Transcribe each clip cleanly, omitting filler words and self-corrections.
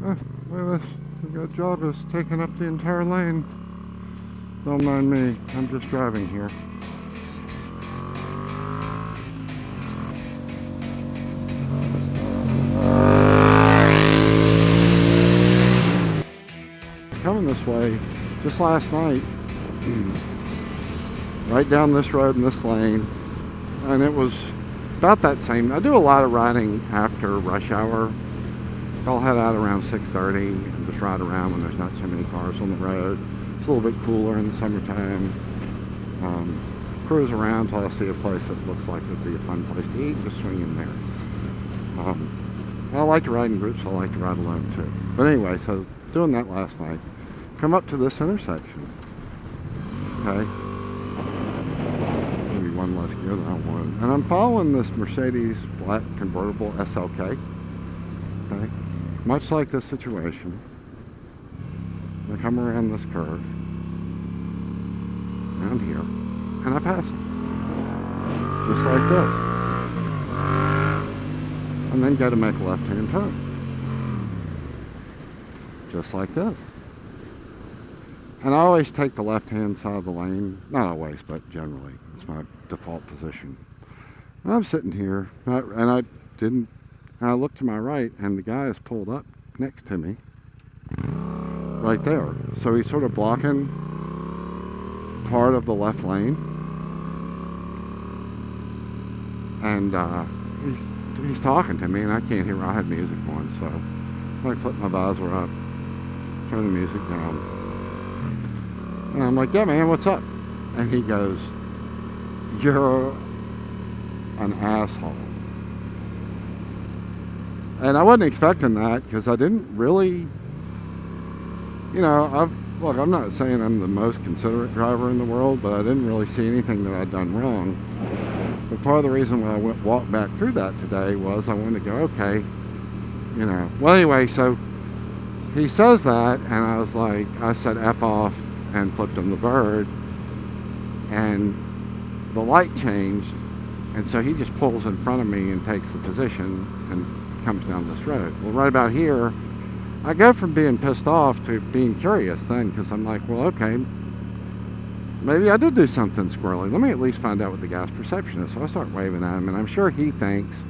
Look at this. We've got joggers taking up the entire lane. Don't mind me. I'm just driving here. It's coming this way. Just last night, right down this road in this lane, and it was about that same. I do a lot of riding after rush hour. I'll head out around 6:30 and just ride around when there's not so many cars on the road. It's a little bit cooler in the summertime. Cruise around till I see a place that looks like it would be a fun place to eat and just swing in there. I like to ride in groups. I like to ride alone too. But anyway, so doing that last night. Come up to this intersection. Okay. Maybe one less gear than I wanted. And I'm following this Mercedes black convertible SLK. Okay. Much like this situation. I come around this curve. Around here. And I pass him. Just like this. And then go to make a left-hand turn. Just like this. And I always take the left-hand side of the lane. Not always, but generally. It's my default position. And I'm sitting here, and I look to my right, and the guy is pulled up next to me. Right there. So he's sort of blocking part of the left lane. And he's talking to me, and I can't hear. I had music on, so I flip my visor up, turn the music down. And I'm like, yeah, man, what's up? And he goes, you're an asshole. And I wasn't expecting that because I didn't really, look, I'm not saying I'm the most considerate driver in the world, but I didn't really see anything that I'd done wrong. But part of the reason why I walked back through that today was I wanted to go, okay, Well, anyway, so he says that, and I said F off and flipped him the bird, and the light changed, and so he just pulls in front of me and takes the position and comes down this road. Well, right about here, I go from being pissed off to being curious then, because I'm like, well, okay, maybe I did do something squirrely. Let me at least find out what the guy's perception is. So I start waving at him, and I'm sure he thinks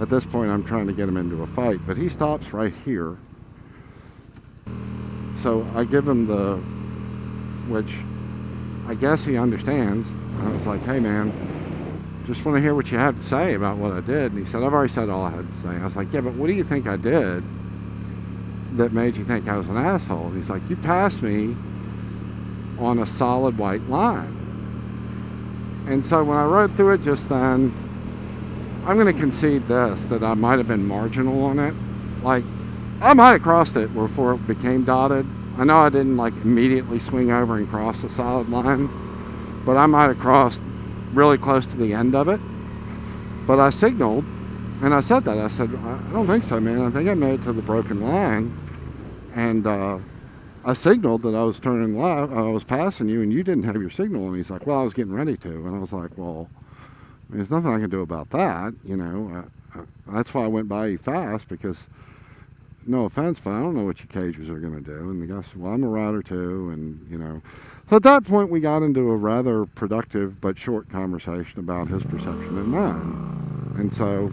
at this point I'm trying to get him into a fight, but he stops right here. So I give him which I guess he understands. I was like, hey man, just want to hear what you have to say about what I did. And he said, I've already said all I had to say. I was like, yeah, but what do you think I did that made you think I was an asshole? And he's like, you passed me on a solid white line. And so when I rode through it just then, I'm going to concede this, that I might have been marginal on it. Like, I might have crossed it before it became dotted. I know I didn't immediately swing over and cross the solid line, but I might have crossed really close to the end of it. But I signaled, and I said that. I said, I don't think so, man. I think I made it to the broken line. And I signaled that I was turning left, I was passing you, and you didn't have your signal. And he's like, well, I was getting ready to. And I was like, well, there's nothing I can do about that, That's why I went by you fast, because no offense, but I don't know what your cages are going to do. And the guy said, well, I'm a rider too. And, so at that point we got into a rather productive but short conversation about his perception and mine. And so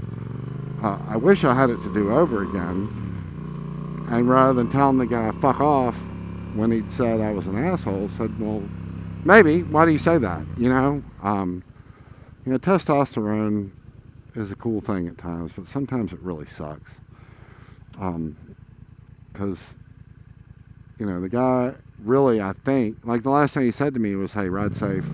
I wish I had it to do over again. And rather than telling the guy, fuck off, when he'd said I was an asshole, said, well, maybe, why do you say that? Testosterone is a cool thing at times, but sometimes it really sucks. Because, the guy really, I think, the last thing he said to me was, hey, ride safe.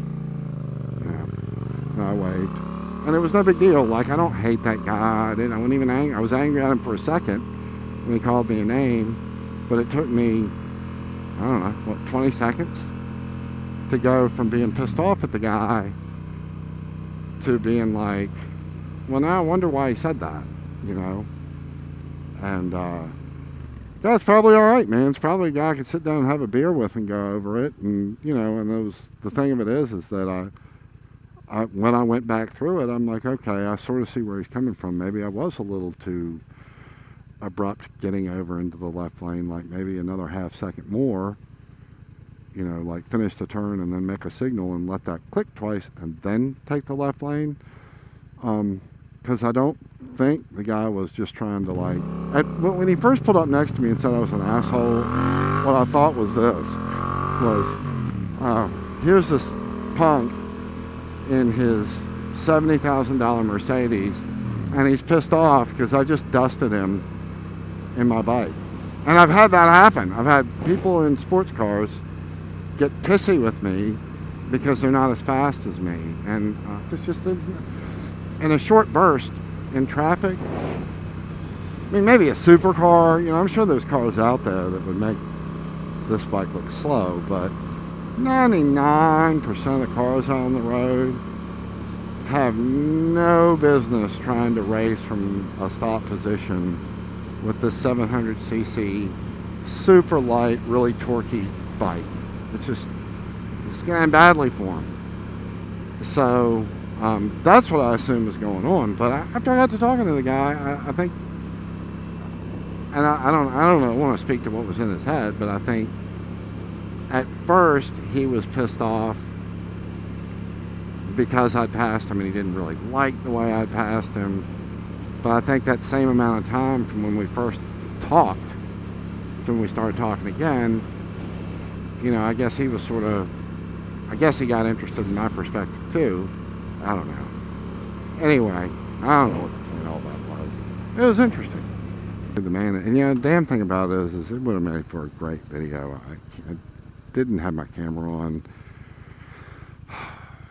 And I waved. And it was no big deal. I don't hate that guy. I wasn't even angry. I was angry at him for a second when he called me a name. But it took me, 20 seconds to go from being pissed off at the guy to being like, well, now I wonder why he said that, And that's probably all right, man. It's probably a guy I could sit down and have a beer with and go over it. And, the thing of it is that when I went back through it, I'm like, okay, I sort of see where he's coming from. Maybe I was a little too abrupt getting over into the left lane, like maybe another half second more, you know, like finish the turn and then make a signal and let that click twice and then take the left lane. Because I don't think the guy was just trying to like, when he first pulled up next to me and said I was an asshole, what I thought was this, here's this punk in his $70,000 Mercedes, and he's pissed off because I just dusted him in my bike. And I've had that happen. I've had people in sports cars get pissy with me because they're not as fast as me. And it's just in a short burst in traffic. I mean, maybe a supercar, you know, I'm sure there's cars out there that would make this bike look slow, but 99% of the cars out on the road have no business trying to race from a stop position with this 700cc super light, really torquey bike. It's going to end badly for them. So that's what I assumed was going on. But after I got to talking to the guy, I think, and I don't want to speak to what was in his head, but I think at first he was pissed off because I'd passed him and he didn't really like the way I'd passed him. But I think that same amount of time from when we first talked to when we started talking again, you know, I guess he was I guess he got interested in my perspective too. I don't know. Anyway, I don't know what the point of all that was. It was interesting. The man, and you know, the damn thing about it is it would have made for a great video. I didn't have my camera on.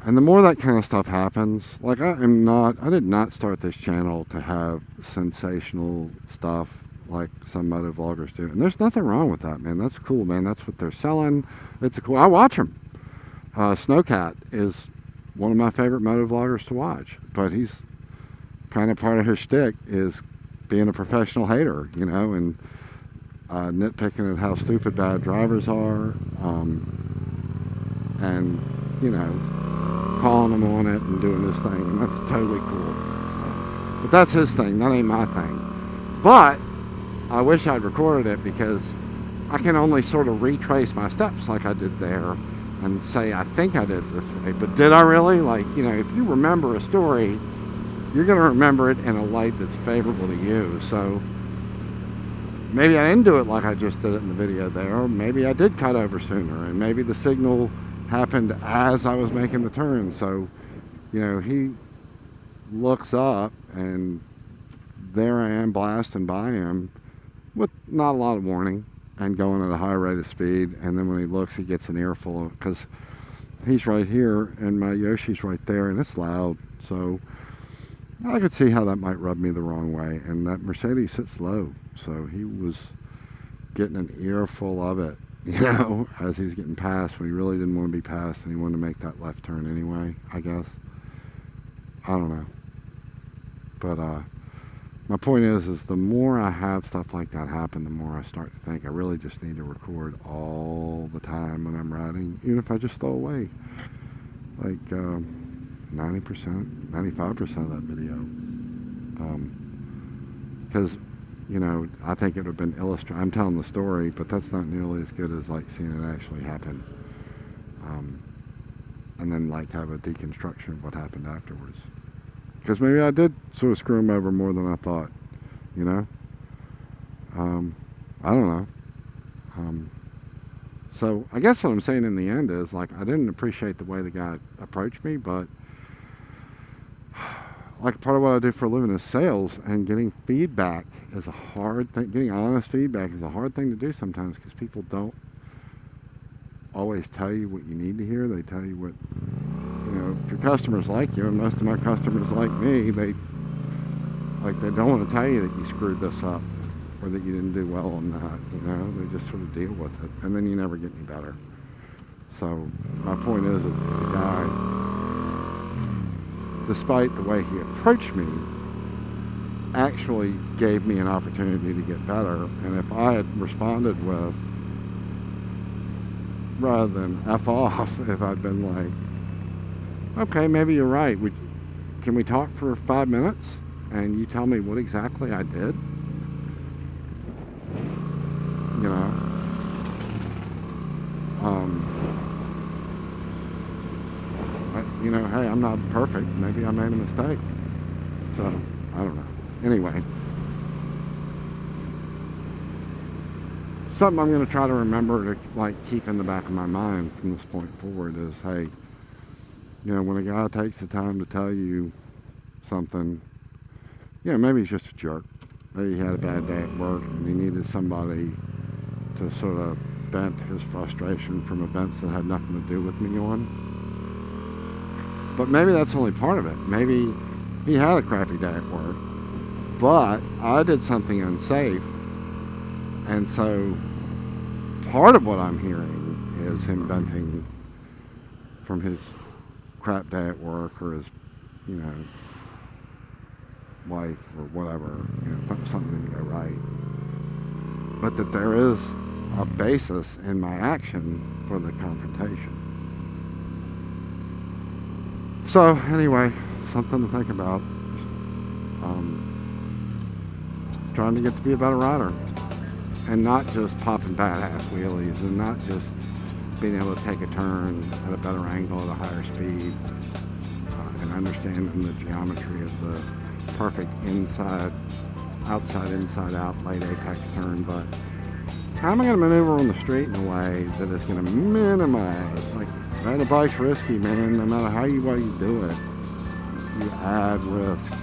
And the more that kind of stuff happens, like I did not start this channel to have sensational stuff like some moto vloggers do. And there's nothing wrong with that, man. That's cool, man. That's what they're selling. I watch them. Snowcat is one of my favorite moto vloggers to watch, but he's kind of part of his shtick is being a professional hater, you know, and nitpicking at how stupid bad drivers are, and, you know, calling him on it and doing this thing, and that's totally cool. But that's his thing, that ain't my thing. But I wish I'd recorded it because I can only sort of retrace my steps like I did there and say, I think I did this way, but did I really? Like, you know, if you remember a story, you're going to remember it in a light that's favorable to you. So maybe I didn't do it like I just did it in the video there, or maybe I did cut over sooner, and maybe the signal happened as I was making the turn. So, you know, he looks up and there I am blasting by him with not a lot of warning and going at a high rate of speed. And then when he looks, he gets an earful because he's right here and my Yoshi's right there and it's loud. So I could see how that might rub me the wrong way. And that Mercedes sits low, so he was getting an earful of it, you know, as he was getting passed when he really didn't want to be passed and he wanted to make that left turn anyway, I guess. I don't know. But my point is the more I have stuff like that happen, the more I start to think I really just need to record all the time when I'm riding, even if I just throw away like 90%, 95% of that video. Because you know, I think it would have been illustrated. I'm telling the story, but that's not nearly as good as like seeing it actually happen. And then like have a deconstruction of what happened afterwards. Because maybe I did sort of screw him over more than I thought, you know? I don't know. So I guess what I'm saying in the end is like I didn't appreciate the way the guy approached me, but like part of what I do for a living is sales, and getting feedback is a hard thing. Getting honest feedback is a hard thing to do sometimes because people don't always tell you what you need to hear. They tell you what, you know, if your customers like you, and most of my customers like me, they don't want to tell you that you screwed this up or that you didn't do well on that, you know. They just sort of deal with it, and then you never get any better. So my point is the guy, despite the way he approached me, actually gave me an opportunity to get better. And if I had responded with, rather than F off, if I'd been like, okay, maybe you're right, can we talk for 5 minutes and you tell me what exactly I did? you know, hey, I'm not perfect. Maybe I made a mistake. So, I don't know. Anyway, something I'm going to try to remember to, like, keep in the back of my mind from this point forward is, hey, you know, when a guy takes the time to tell you something, yeah, maybe he's just a jerk. Maybe he had a bad day at work and he needed somebody to sort of vent his frustration from events that had nothing to do with me on. But maybe that's only part of it. Maybe he had a crappy day at work, but I did something unsafe. And so part of what I'm hearing is him venting from his crap day at work or his, you know, wife or whatever, you know, something didn't go right. But that there is a basis in my action for the confrontation. So anyway, something to think about. Trying to get to be a better rider. And not just popping badass wheelies and not just being able to take a turn at a better angle at a higher speed and understanding the geometry of the perfect inside, outside, inside out late apex turn, but how am I going to maneuver on the street in a way that is going to minimize, like, riding a bike's risky, man. No matter how you do it, you add risk.